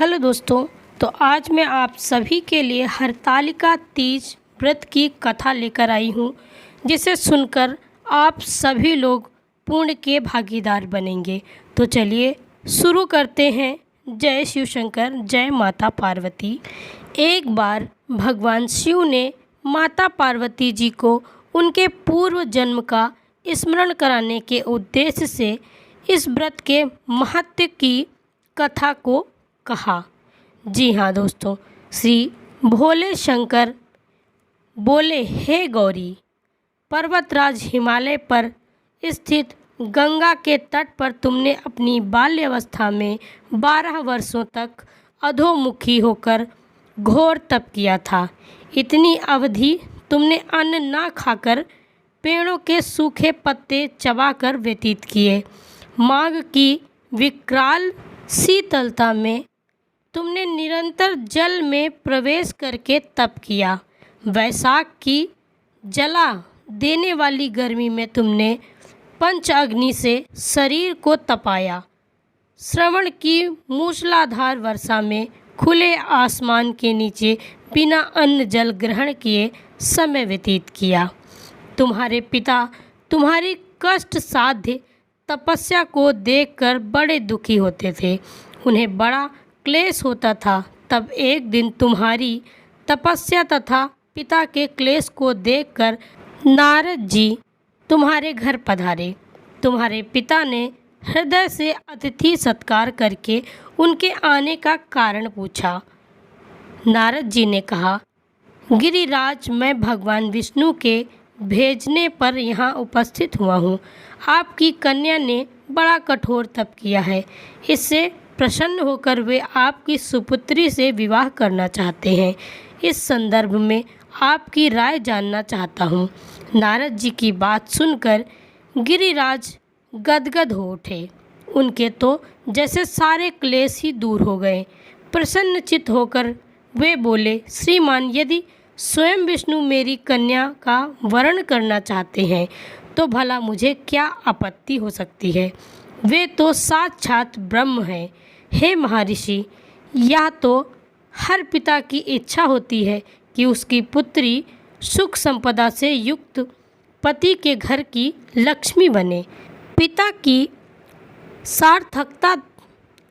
Hello दोस्तों। तो आज मैं आप सभी के लिए हरतालिका तीज व्रत की कथा लेकर आई हूँ, जिसे सुनकर आप सभी लोग पुण्य के भागीदार बनेंगे। तो चलिए शुरू करते हैं। जय शिव शंकर, जय माता पार्वती। एक बार भगवान शिव ने माता पार्वती जी को उनके पूर्व जन्म का स्मरण कराने के उद्देश्य से इस व्रत के महत्व की कथा को कहा। जी हाँ दोस्तों, श्री भोले शंकर बोले, हे गौरी, पर्वतराज हिमालय पर स्थित गंगा के तट पर तुमने अपनी बाल्यावस्था में 12 वर्षों तक अधोमुखी होकर घोर तप किया था। इतनी अवधि तुमने अन्न ना खाकर पेड़ों के सूखे पत्ते चबाकर व्यतीत किए। माघ की विकराल शीतलता में तुमने निरंतर जल में प्रवेश करके तप किया। वैशाख की जला देने वाली गर्मी में तुमने पंच अग्नि से शरीर को तपाया। श्रवण की मूसलाधार वर्षा में खुले आसमान के नीचे बिना अन्न जल ग्रहण किए समय व्यतीत किया। तुम्हारे पिता तुम्हारी कष्ट साध्य तपस्या को देखकर बड़े दुखी होते थे। उन्हें बड़ा क्लेश होता था। तब एक दिन तुम्हारी तपस्या तथा पिता के क्लेश को देखकर नारद जी तुम्हारे घर पधारे। तुम्हारे पिता ने हृदय से अतिथि सत्कार करके उनके आने का कारण पूछा। नारद जी ने कहा, गिरिराज, मैं भगवान विष्णु के भेजने पर यहाँ उपस्थित हुआ हूँ। आपकी कन्या ने बड़ा कठोर तप किया है। इससे प्रसन्न होकर वे आपकी सुपुत्री से विवाह करना चाहते हैं। इस संदर्भ में आपकी राय जानना चाहता हूँ। नारद जी की बात सुनकर गिरिराज गदगद हो उठे। उनके तो जैसे सारे क्लेश ही दूर हो गए। प्रसन्नचित्त होकर वे बोले, श्रीमान, यदि स्वयं विष्णु मेरी कन्या का वरण करना चाहते हैं तो भला मुझे क्या आपत्ति हो सकती है। वे तो साक्षात ब्रह्म हैं। हे महर्षि, यह तो हर पिता की इच्छा होती है कि उसकी पुत्री सुख संपदा से युक्त पति के घर की लक्ष्मी बने। पिता की सार्थकता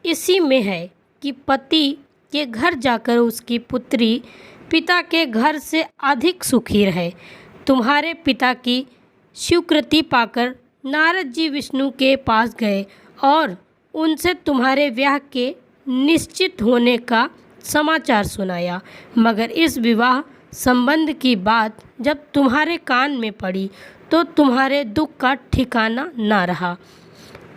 इसी में है कि पति के घर जाकर उसकी पुत्री पिता के घर से अधिक सुखी रहे। तुम्हारे पिता की स्वीकृति पाकर नारद जी विष्णु के पास गए और उनसे तुम्हारे ब्याह के निश्चित होने का समाचार सुनाया। मगर इस विवाह संबंध की बात जब तुम्हारे कान में पड़ी तो तुम्हारे दुख का ठिकाना ना रहा।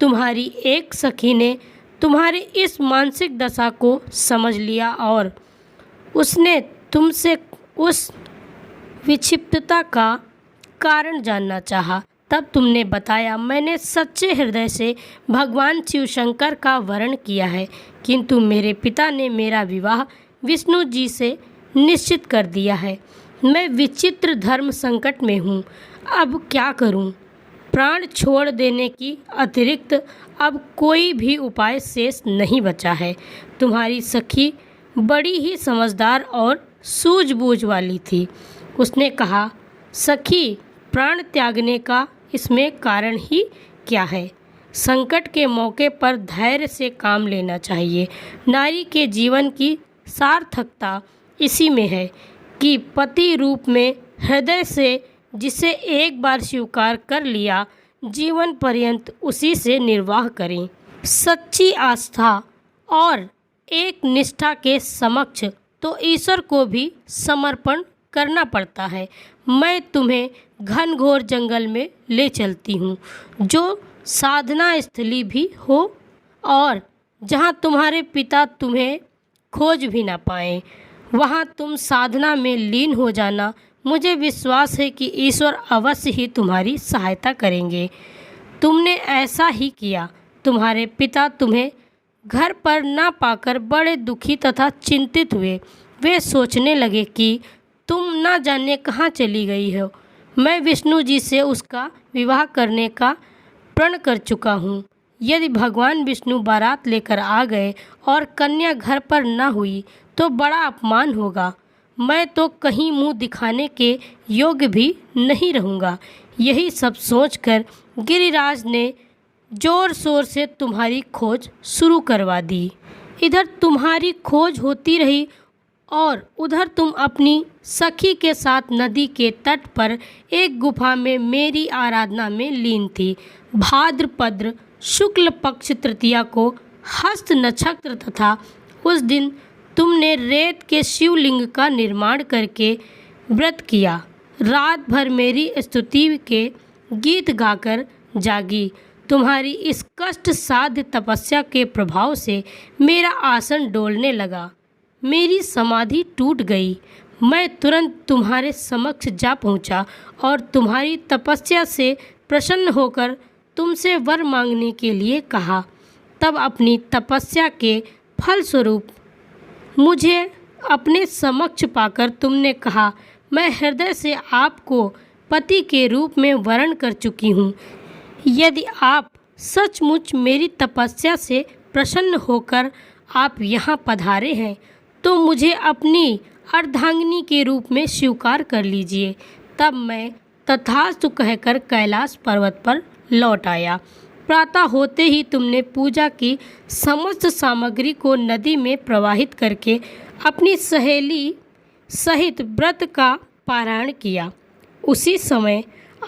तुम्हारी एक सखी ने तुम्हारी इस मानसिक दशा को समझ लिया और उसने तुमसे उस विक्षिप्तता का कारण जानना चाहा। तब तुमने बताया, मैंने सच्चे हृदय से भगवान शिव शंकर का वरण किया है, किंतु मेरे पिता ने मेरा विवाह विष्णु जी से निश्चित कर दिया है। मैं विचित्र धर्म संकट में हूँ। अब क्या करूँ? प्राण छोड़ देने की अतिरिक्त अब कोई भी उपाय शेष नहीं बचा है। तुम्हारी सखी बड़ी ही समझदार और सूझबूझ वाली थी। उसने कहा, सखी, प्राण त्यागने का इसमें कारण ही क्या है? संकट के मौके पर धैर्य से काम लेना चाहिए। नारी के जीवन की सार्थकता इसी में है कि पति रूप में हृदय से जिसे एक बार स्वीकार कर लिया, जीवन पर्यंत उसी से निर्वाह करें। सच्ची आस्था और एक निष्ठा के समक्ष तो ईश्वर को भी समर्पण करना पड़ता है। मैं तुम्हें घनघोर जंगल में ले चलती हूँ, जो साधना स्थली भी हो और जहाँ तुम्हारे पिता तुम्हें खोज भी ना पाएं। वहाँ तुम साधना में लीन हो जाना। मुझे विश्वास है कि ईश्वर अवश्य ही तुम्हारी सहायता करेंगे। तुमने ऐसा ही किया। तुम्हारे पिता तुम्हें घर पर ना पाकर बड़े दुखी तथा चिंतित हुए। वे सोचने लगे कि तुम ना जाने कहाँ चली गई हो। मैं विष्णु जी से उसका विवाह करने का प्रण कर चुका हूँ। यदि भगवान विष्णु बारात लेकर आ गए और कन्या घर पर न हुई तो बड़ा अपमान होगा। मैं तो कहीं मुंह दिखाने के योग्य भी नहीं रहूँगा। यही सब सोचकर गिरिराज ने ज़ोर शोर से तुम्हारी खोज शुरू करवा दी। इधर तुम्हारी खोज होती रही और उधर तुम अपनी सखी के साथ नदी के तट पर एक गुफा में मेरी आराधना में लीन थी। भाद्रपद शुक्ल पक्ष तृतीया को हस्त नक्षत्र तथा उस दिन तुमने रेत के शिवलिंग का निर्माण करके व्रत किया। रात भर मेरी स्तुति के गीत गाकर जागी। तुम्हारी इस कष्ट साध्य तपस्या के प्रभाव से मेरा आसन डोलने लगा, मेरी समाधि टूट गई। मैं तुरंत तुम्हारे समक्ष जा पहुंचा और तुम्हारी तपस्या से प्रसन्न होकर तुमसे वर मांगने के लिए कहा। तब अपनी तपस्या के फलस्वरूप मुझे अपने समक्ष पाकर तुमने कहा, मैं हृदय से आपको पति के रूप में वरण कर चुकी हूँ। यदि आप सचमुच मेरी तपस्या से प्रसन्न होकर आप यहाँ पधारे हैं तो मुझे अपनी अर्धांगिनी के रूप में स्वीकार कर लीजिए। तब मैं तथास्तु कहकर कैलाश पर्वत पर लौट आया। प्रातः होते ही तुमने पूजा की समस्त सामग्री को नदी में प्रवाहित करके अपनी सहेली सहित व्रत का पारायण किया। उसी समय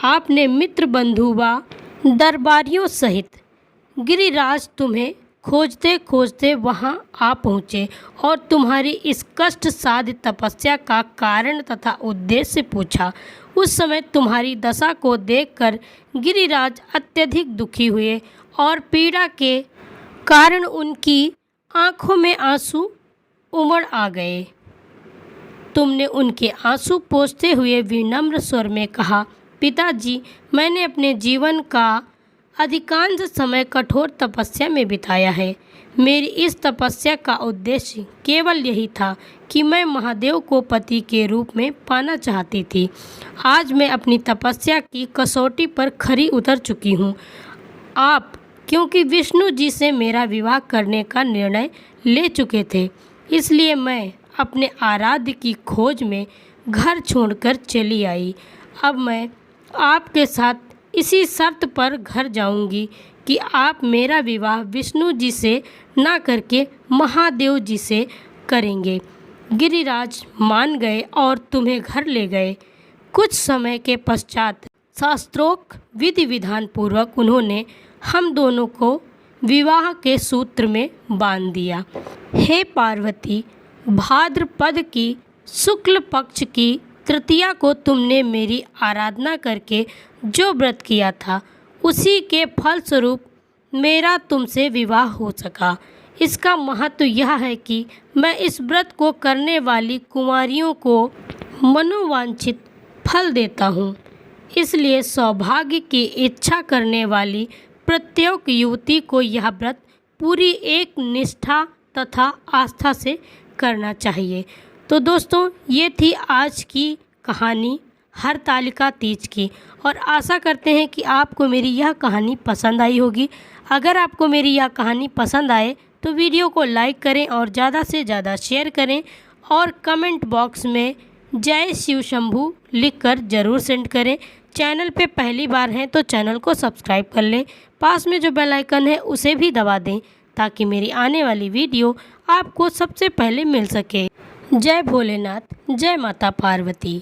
आपने मित्र बंधु व दरबारियों सहित गिरिराज तुम्हें खोजते खोजते वहां आ पहुँचे और तुम्हारी इस कष्ट साध्य तपस्या का कारण तथा उद्देश्य पूछा। उस समय तुम्हारी दशा को देखकर गिरिराज अत्यधिक दुखी हुए और पीड़ा के कारण उनकी आंखों में आंसू उमड़ आ गए। तुमने उनके आंसू पोंछते हुए विनम्र स्वर में कहा, पिताजी, मैंने अपने जीवन का अधिकांश समय कठोर तपस्या में बिताया है। मेरी इस तपस्या का उद्देश्य केवल यही था कि मैं महादेव को पति के रूप में पाना चाहती थी। आज मैं अपनी तपस्या की कसौटी पर खरी उतर चुकी हूँ। आप क्योंकि विष्णु जी से मेरा विवाह करने का निर्णय ले चुके थे, इसलिए मैं अपने आराध्य की खोज में घर छोड़कर चली आई। अब मैं आपके साथ इसी शर्त पर घर जाऊंगी कि आप मेरा विवाह विष्णु जी से ना करके महादेव जी से करेंगे। गिरिराज मान गए और तुम्हें घर ले गए। कुछ समय के पश्चात शास्त्रोक्त विधि विधान पूर्वक उन्होंने हम दोनों को विवाह के सूत्र में बांध दिया। हे पार्वती, भाद्रपद की शुक्ल पक्ष की तृतीया को तुमने मेरी आराधना करके जो व्रत किया था, उसी के फलस्वरूप मेरा तुमसे विवाह हो सका। इसका महत्व यह है कि मैं इस व्रत को करने वाली कुंवारियों को मनोवांछित फल देता हूँ। इसलिए सौभाग्य की इच्छा करने वाली प्रत्येक युवती को यह व्रत पूरी एक निष्ठा तथा आस्था से करना चाहिए। तो दोस्तों, ये थी आज की कहानी हरतालिका तीज की, और आशा करते हैं कि आपको मेरी यह कहानी पसंद आई होगी। अगर आपको मेरी यह कहानी पसंद आए तो वीडियो को लाइक करें और ज़्यादा से ज़्यादा शेयर करें, और कमेंट बॉक्स में जय शिव शंभू लिखकर ज़रूर सेंड करें। चैनल पे पहली बार हैं तो चैनल को सब्सक्राइब कर लें। पास में जो बेल आइकन है उसे भी दबा दें ताकि मेरी आने वाली वीडियो आपको सबसे पहले मिल सके। जय भोलेनाथ, जय माता पार्वती।